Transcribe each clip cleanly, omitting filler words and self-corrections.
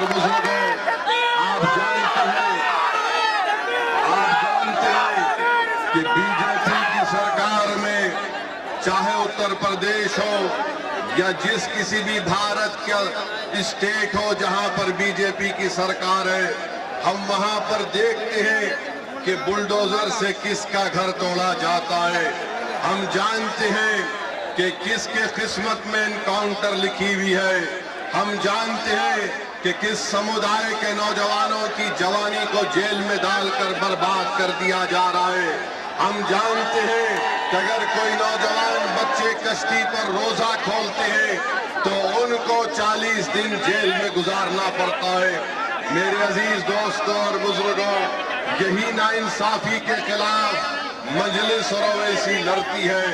बुजुर्गों, आप जानते हैं कि बीजेपी की सरकार में चाहे उत्तर प्रदेश हो या जिस किसी भी भारत का स्टेट हो जहां पर बीजेपी की सरकार है, हम वहां पर देखते हैं कि बुलडोजर से किसका घर तोड़ा जाता है। हम जानते हैं कि किसके किस्मत में एनकाउंटर लिखी हुई है। हम जानते हैं कि किस समुदाय के नौजवानों की जवानी को जेल में डालकर बर्बाद कर दिया जा रहा है। हम जानते हैं कि अगर कोई नौजवान बच्चे कश्ती पर रोजा खोलते हैं तो उनको 40 दिन जेल में गुजारना पड़ता है। मेरे अजीज दोस्तों और बुजुर्गों, यही नाइंसाफी के खिलाफ मजलिस और ओवैसी लड़ती है।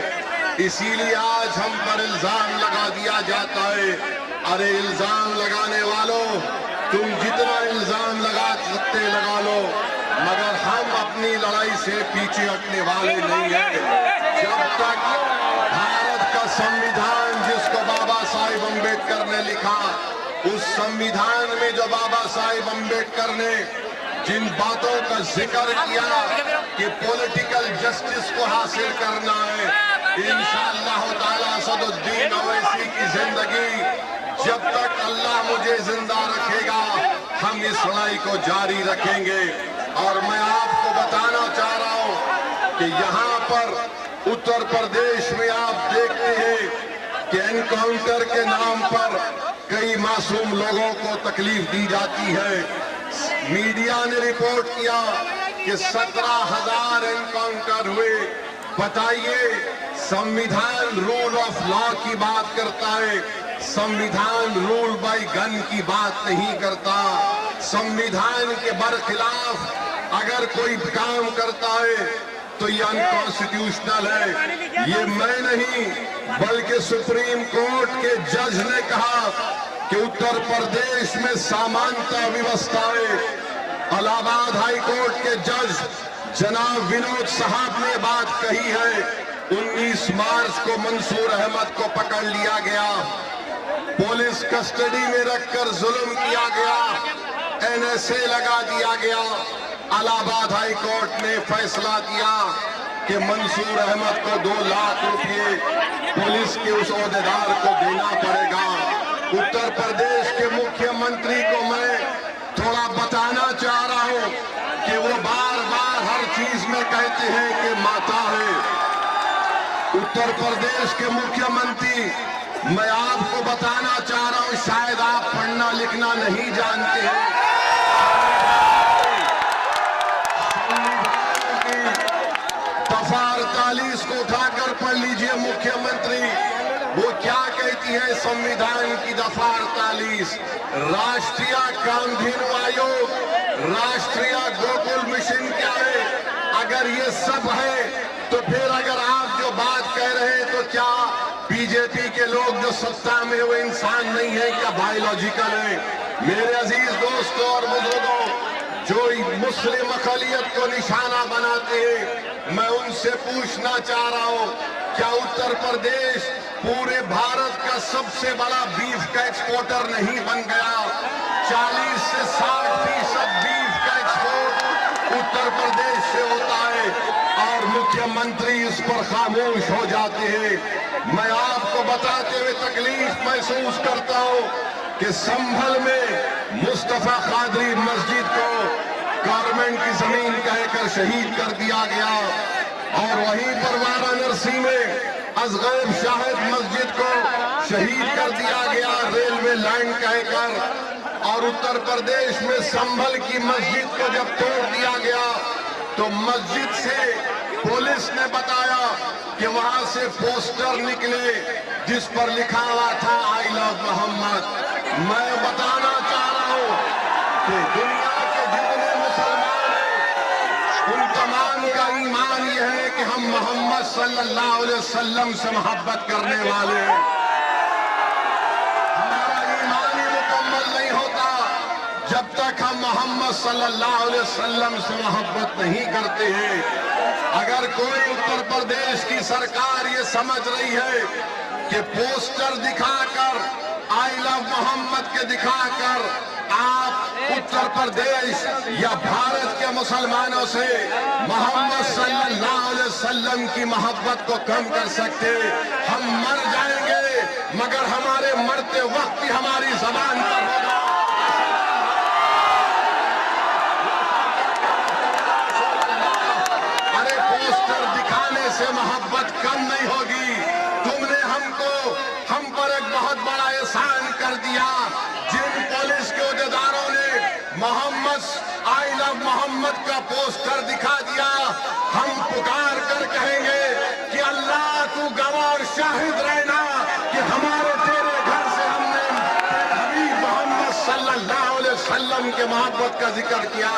इसीलिए आज हम पर इल्जाम लगा दिया जाता है। अरे इल्जाम लगाने वालों, तुम जितना इल्जाम लगा सकते लगा लो, मगर हम अपनी लड़ाई से पीछे हटने वाले नहीं हैं। जब तक भारत का संविधान, जिसको बाबा साहिब अम्बेडकर ने लिखा, उस संविधान में जो बाबा साहिब अम्बेडकर ने जिन बातों का जिक्र किया कि पॉलिटिकल जस्टिस को हासिल करना है, इंशाअल्लाह ताला सदुद्दीन ओवैसी की जिंदगी जब तक अल्लाह मुझे जिंदा रखेगा, हम इस लड़ाई को जारी रखेंगे। और मैं आपको बताना चाह रहा हूं कि यहाँ पर उत्तर प्रदेश में आप देखते हैं कि एनकाउंटर के नाम पर कई मासूम लोगों को तकलीफ दी जाती है। मीडिया ने रिपोर्ट किया कि 17,000 एनकाउंटर हुए। बताइए, संविधान रूल ऑफ लॉ की बात करता है, संविधान रूल बाय गन की बात नहीं करता। संविधान के बरखिलाफ अगर कोई काम करता है तो ये अनकॉन्स्टिट्यूशनल है। ये मैं नहीं बल्कि सुप्रीम कोर्ट के जज ने कहा कि उत्तर प्रदेश में समानता व्यवस्था है। इलाहाबाद हाई कोर्ट के जज जनाब विनोद साहब ने बात कही है। 19 मार्च को मंसूर अहमद को पकड़ लिया गया, पुलिस कस्टडी में रखकर जुल्म किया गया, NSA लगा दिया गया। इलाहाबाद हाई कोर्ट ने फैसला दिया कि मंसूर अहमद को 2 लाख रुपए पुलिस के उस ओहदेदार को देना पड़ेगा। उत्तर प्रदेश के मुख्यमंत्री को मैं थोड़ा बताना चाह रहा हूं कि वो बार बार हर चीज में कहते हैं कि माता है। उत्तर प्रदेश के मुख्यमंत्री, मैं आपको बताना चाह रहा हूं, शायद आप पढ़ना लिखना नहीं जानते हैं। दफा 48 को उठाकर पढ़ लीजिए। मुख्यमंत्री वो क्या कहती है संविधान की दफा 48, राष्ट्रीय कामधेनु आयोग, राष्ट्रीय गोकुल मिशन क्या है? अगर ये सब है तो फिर अगर आप जो बात कह रहे हैं तो क्या बीजेपी के लोग जो सत्ता में वो इंसान नहीं है, क्या बायोलॉजिकल है? मेरे अजीज दोस्तों और बुजुर्गों, जो मुस्लिम अक़लियत को निशाना बनाते हैं, मैं उनसे पूछना चाह रहा हूं, क्या उत्तर प्रदेश पूरे भारत का सबसे बड़ा बीफ का एक्सपोर्टर नहीं बन गया? 40 से 60% बीफ का एक्सपोर्ट उत्तर प्रदेश से होता है और मुख्यमंत्री इस पर खामोश हो जाते हैं। मैं आपको बताते हुए तकलीफ महसूस करता हूं कि संभल में मुस्तफा कादरी मस्जिद को गवर्नमेंट की जमीन कहकर शहीद कर दिया गया और वहीं पर वाराणसी में असगैब शाहिद मस्जिद को शहीद कर दिया गया रेलवे लाइन कहकर। और उत्तर प्रदेश में संभल की मस्जिद को जब तोड़ दिया गया तो मस्जिद से पुलिस ने बताया कि वहां से पोस्टर निकले जिस पर लिखा हुआ था आई लव मोहम्मद। मैं बताना चाह रहा हूं कि दुनिया के जितने मुसलमान हैं उन तमाम का ईमान यह है कि हम मोहम्मद सल्लल्लाहु अलैहि वसल्लम से मोहब्बत करने वाले हैं। हमारा ईमान ही मुकम्मल नहीं होता जब तक हम मोहम्मद सल्लल्लाहु अलैहि वसल्लम से मोहब्बत नहीं करते हैं। अगर कोई उत्तर प्रदेश की सरकार ये समझ रही है कि पोस्टर दिखाकर आई लव मोहम्मद के दिखाकर आप उत्तर प्रदेश या भारत के मुसलमानों से मोहम्मद सल्लल्लाहु अलैहि वसल्लम की मोहब्बत को कम कर सकते? हम मर जाएंगे मगर हमारे मरते वक्त ही हमारी जबान पर होगा पोस्टर दिखाने से मोहब्बत कम नहीं होगी। तुमने हम पर एक बहुत बड़ा एहसान कर दिया। जिन पुलिस के अहदेदारों ने आई लव मोहम्मद का पोस्टर दिखा दिया, हम पुकार कर कहेंगे कि अल्लाह तू गवाह और शाहिद रहना कि हमारे तेरे घर से हमने हबीब मोहम्मद सल्लल्लाहु अलैहि वसल्लम के मोहब्बत का जिक्र किया।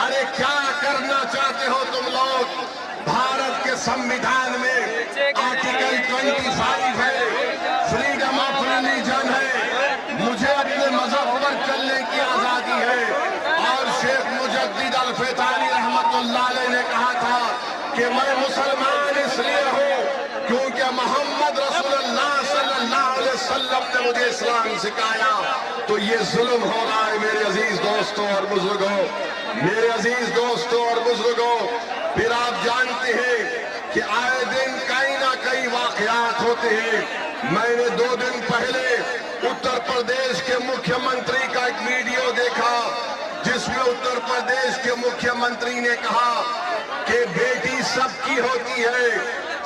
अरे क्या करना चाहते हो तुम लोग? भारत के संविधान में आर्टिकल 25 है, फ्रीडम ऑफ रिलीजन है, मुझे अपने मजहब पर चलने की आजादी है। और शेख मुजद्दिद अल-फ़ितानी रहमतुल्लाह अलैह ने कहा था कि मैं मुसलमान इसलिए हूँ क्योंकि मोहम्मद रसूलुल्लाह सल्लल्लाहु अलैहि वसल्लम ने मुझे इस्लाम सिखाया। तो ये जुल्म हो रहा है मेरे अजीज दोस्तों और बुजुर्गों, मेरे अजीज दोस्तों और बुजुर्गों। फिर आप जानते हैं कि आए दिन कहीं ना कहीं वाकयात होते हैं। मैंने 2 दिन पहले उत्तर प्रदेश के मुख्यमंत्री का एक वीडियो देखा जिसमें उत्तर प्रदेश के मुख्यमंत्री ने कहा कि बेटी सबकी होती है,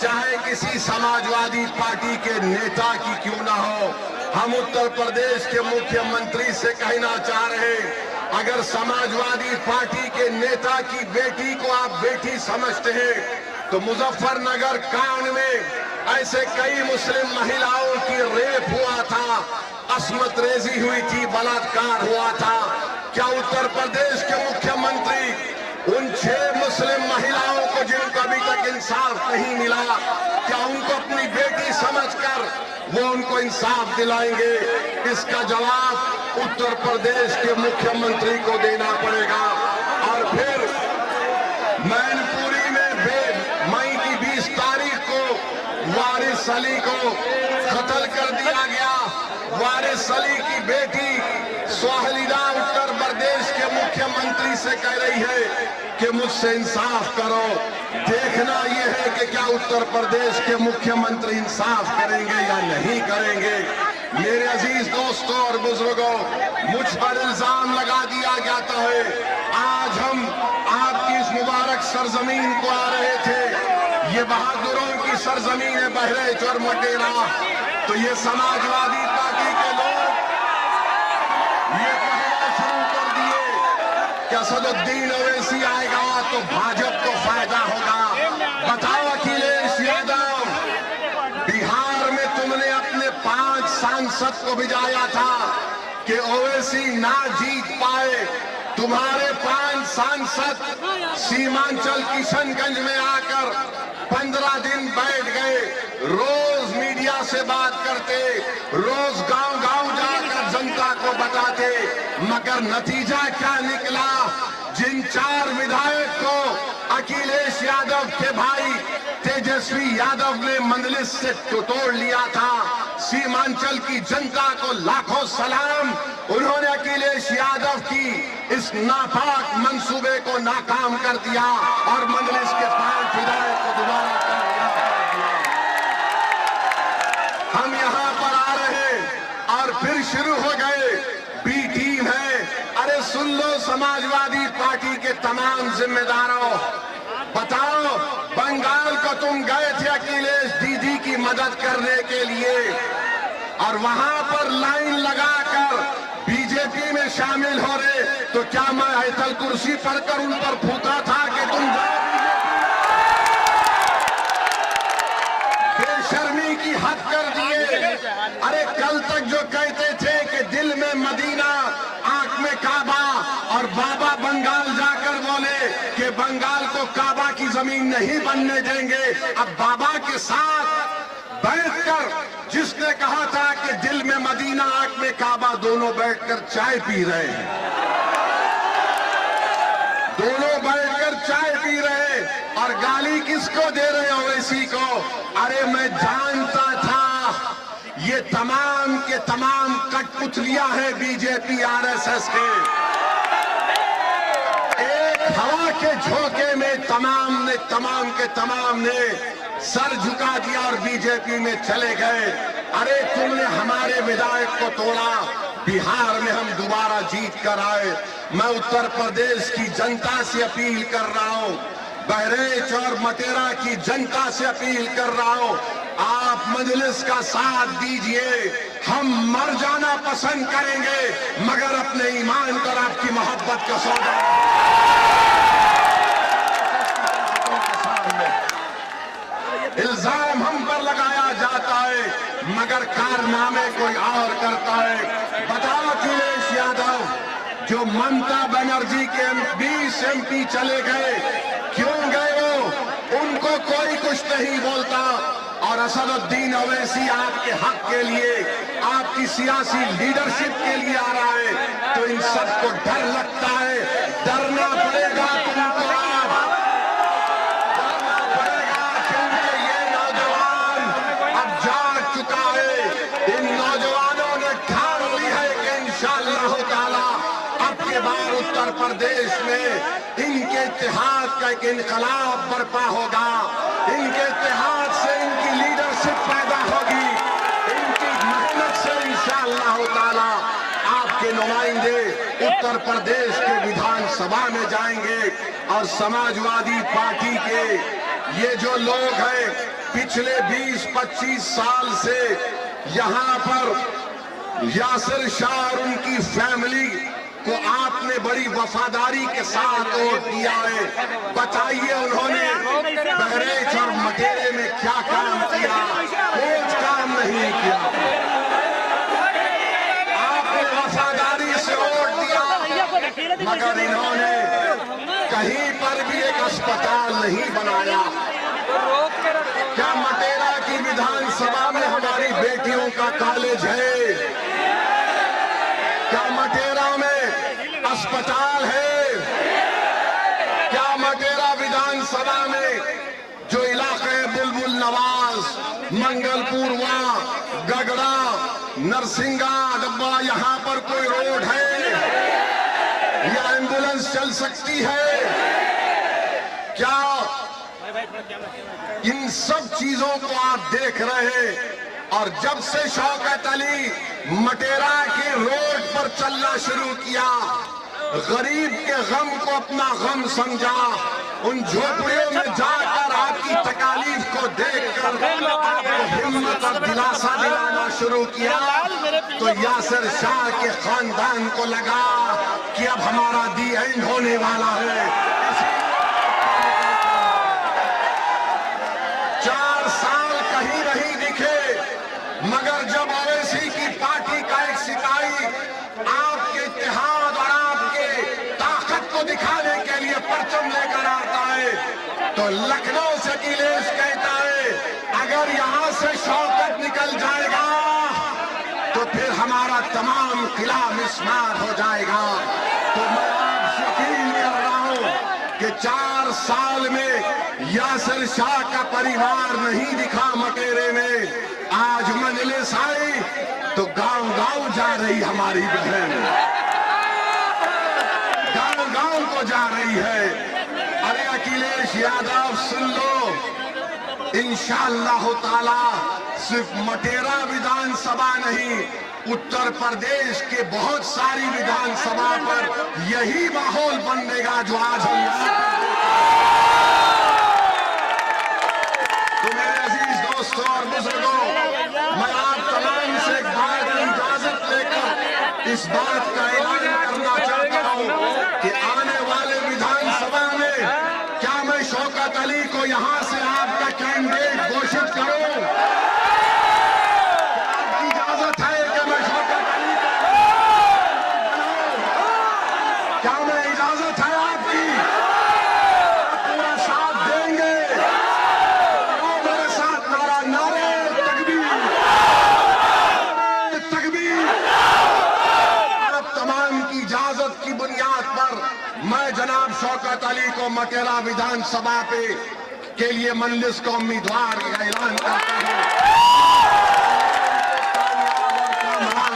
चाहे किसी समाजवादी पार्टी के नेता की क्यों ना हो। हम उत्तर प्रदेश के मुख्यमंत्री से कहना चाह रहे हैं, अगर समाजवादी पार्टी के नेता की बेटी को आप बेटी समझते हैं तो मुजफ्फरनगर कांड में ऐसे कई मुस्लिम महिलाओं की रेप हुआ था, अस्मत रेजी हुई थी, बलात्कार हुआ था। क्या उत्तर प्रदेश के मुख्यमंत्री उन 6 मुस्लिम महिलाओं को जिनको अभी तक इंसाफ नहीं मिला, क्या उनको अपनी बेटी समझकर वो उनको इंसाफ दिलाएंगे? इसका जवाब उत्तर प्रदेश के मुख्यमंत्री को देना पड़ेगा। और फिर मैनपुरी में मई की 20 तारीख को वारिस अली को कत्ल कर दिया गया। वारिस अली की बेटी सोहलिदा उत्तर प्रदेश के मुख्यमंत्री से कह रही है कि मुझसे इंसाफ करो। देखना यह है कि क्या उत्तर प्रदेश के मुख्यमंत्री इंसाफ करेंगे या नहीं करेंगे। मेरे अजीज दोस्तों और बुजुर्गों, मुझ पर इल्जाम लगा दिया जाता है। आज हम आपकी इस मुबारक सरजमीन को आ रहे थे, ये बहादुरों की सरजमीन है बहराइच और मटेरा। तो ये समाजवादी पार्टी के लोग ये कहना शुरू कर दिए कि असदुद्दीन ओवैसी आएगा तो भाजपा को फायदा होगा। बताओ अखिलेश यादव, बिहार में तुमने अपने 5 सांसद को भिजाया था कि ओवैसी ना जीत पाए। तुम्हारे 5 सांसद सीमांचल किशनगंज में आकर 15 दिन बैठ गए, रोज मीडिया से बात करते, रोज गांव-गांव जाकर जनता को बताते, मगर नतीजा क्या निकला? जिन 4 विधायक को अखिलेश यादव के भाई तेजस्वी यादव ने मंजलिस से तोड़ लिया था, सीमांचल की जनता को लाखों सलाम। उन्होंने अखिलेश यादव की इस नापाक मंसूबे को नाकाम कर दिया और मंजलिस के 5 विधायक को दोबारा कर दिया। हम यहाँ पर आ रहे और फिर शुरू हो गए बी टीम है। अरे सुन लो समाजवादी पार्टी के तमाम जिम्मेदारों, बताओ बंगाल को तुम गए थे अखिलेश दीदी की मदद करने के लिए और वहां पर लाइन लगाकर बीजेपी में शामिल हो रहे, तो क्या मैं आयतल कुर्सी पर कर उन पर फूका था कि तुम बेशर्मी की हद कर दिए। अरे कल तक जो कहते थे कि दिल में मदीना आंख में काबा और बाबा बंगाल जाकर बोले कि बंगाल को काबा की जमीन नहीं बनने देंगे, अब बाबा के साथ बैठकर जिसने कहा था कि दिल में मदीना आंख में काबा, दोनों बैठकर चाय पी रहे हैं, दोनों बैठकर चाय पी रहे और गाली किसको दे रहे हो ओवैसी को? अरे मैं जानता था ये तमाम के तमाम कट्टर कठपुतलियां हैं बीजेपी आरएसएस के। एक हवा के झोंके में तमाम के तमाम ने सर झुका दिया और बीजेपी में चले गए। अरे तुमने हमारे विधायक को तोड़ा, बिहार में हम दोबारा जीत कर आए। मैं उत्तर प्रदेश की जनता से अपील कर रहा हूं, बहरेच और मटेरा की जनता से अपील कर रहा हूं, आप मजलिस का साथ दीजिए। हम मर जाना पसंद करेंगे मगर अपने ईमान पर आपकी मोहब्बत का सौदा। इल्जाम हम पर लगाया जाता है मगर कारनामे कोई और करता है। बताओ अखिलेश यादव, जो ममता बनर्जी के 20 MP चले गए, क्यों गए वो? उनको कोई कुछ नहीं बोलता। और असदुद्दीन ओवैसी आपके हक के लिए, आपकी सियासी लीडरशिप के लिए आ रहा है, तो इन सबको डर लगता है। डरना पड़ेगा तुमको, डरना पड़ेगा, क्योंकि ये नौजवान अब जाग चुका है। इन नौजवानों ने ठान ली है कि इंशाअल्लाह ताला अब के बार उत्तर प्रदेश में इनके इत्तेहाद का एक इनकलाब बर्पा होगा। इनके इत्तेहाद से इनकी लीडरशिप पैदा होगी। इनकी मेहनत से इंशाअल्लाह ताला आपके नुमाइंदे उत्तर प्रदेश के विधानसभा में जाएंगे। और समाजवादी पार्टी के ये जो लोग हैं, पिछले 20-25 साल से यहां पर यासिर शाह और उनकी फैमिली को आपने बड़ी वफादारी के साथ वोट दिया है। बताइए उन्होंने बहरेच और मटेरे में क्या काम किया? कुछ काम नहीं किया। आपने वफादारी से वोट दिया मगर इन्होंने कहीं पर भी एक अस्पताल नहीं बनाया। क्या मटेरा की विधानसभा में हमारी बेटियों का कॉलेज है? क्या मटेरा में अस्पताल है? क्या मटेरा विधानसभा में जो इलाके बुलबुल नवाज, मंगलपुरवा, गगड़ा, नरसिंगा डब्बा, यहां पर कोई रोड है या एम्बुलेंस चल सकती है? क्या इन सब चीजों को आप देख रहे हैं? और जब से शौकत अली मटेरा के रोड पर चलना शुरू किया, गरीब के गम को अपना गम समझा, उन झोपड़ियों में जाकर आपकी तकालीफ को देखकर आपको हिम्मत और दिलासा दिलाना शुरू किया, तो यासिर शाह के खानदान को लगा कि अब हमारा दी एंड होने वाला है। 4 साल कहीं नहीं दिखे मगर जब ओवैसी की पार्टी का एक सिपाही आपके इत्तेहाद और आपके ताकत को दिखाने के लिए परचम लेकर आता है, तो लखनऊ से अखिलेश कहता है अगर यहां से शौकत निकल जाएगा तो फिर हमारा तमाम किला मिस्मार हो जाएगा। तो मैं आपसे अपील कर रहा हूं कि 4 साल में यासिर शाह का परिवार नहीं दिखा मटेरे में। आज मजलिस आई तो गांव-गांव जा रही हमारी बहन, गांव-गांव को जा रही है। अरे अखिलेश यादव सुन लो, इंशाअल्लाह ताला सिर्फ मटेरा विधानसभा नहीं, उत्तर प्रदेश के बहुत सारी विधानसभा पर यही माहौल बनेगा जो आज हम। तो मेरे अजीज दोस्तों और बुजुर्गों, मैं आप तमाम से एक बात की इजाजत लेकर इस बात का ऐलान करना चाहता हूं कि आने वाले विधानसभा में क्या मैं शौकत अली को यहां से आपका कैंडिडेट घोषित करूं? आपकी इजाजत है कि मैं शौकत अली को, क्या मैं इजाजत है आपकी? पूरा साथ देंगे? मेरे साथ नारा, नारे तकबीर, तकबीर। आप तमाम की इजाजत की बुनियाद पर मैं जनाब शौकत अली को मटेरा विधानसभा के लिए मजलिस को उम्मीदवार का ऐलान करता हूं।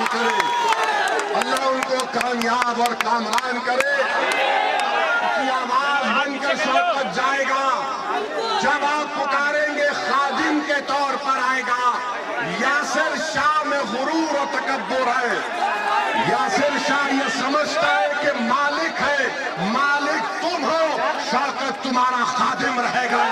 करे कामयाब और कामरान करे। की आवाज बनकर शौकत जाएगा, जब आप पुकारेंगे खादिम के तौर पर आएगा। यासिर शाह में गुरूर और तकब्बुर है। यासिर शाह ये समझता है कि मालिक है, मालिक तुम हो, शौकत तुम्हारा खादिम रहेगा।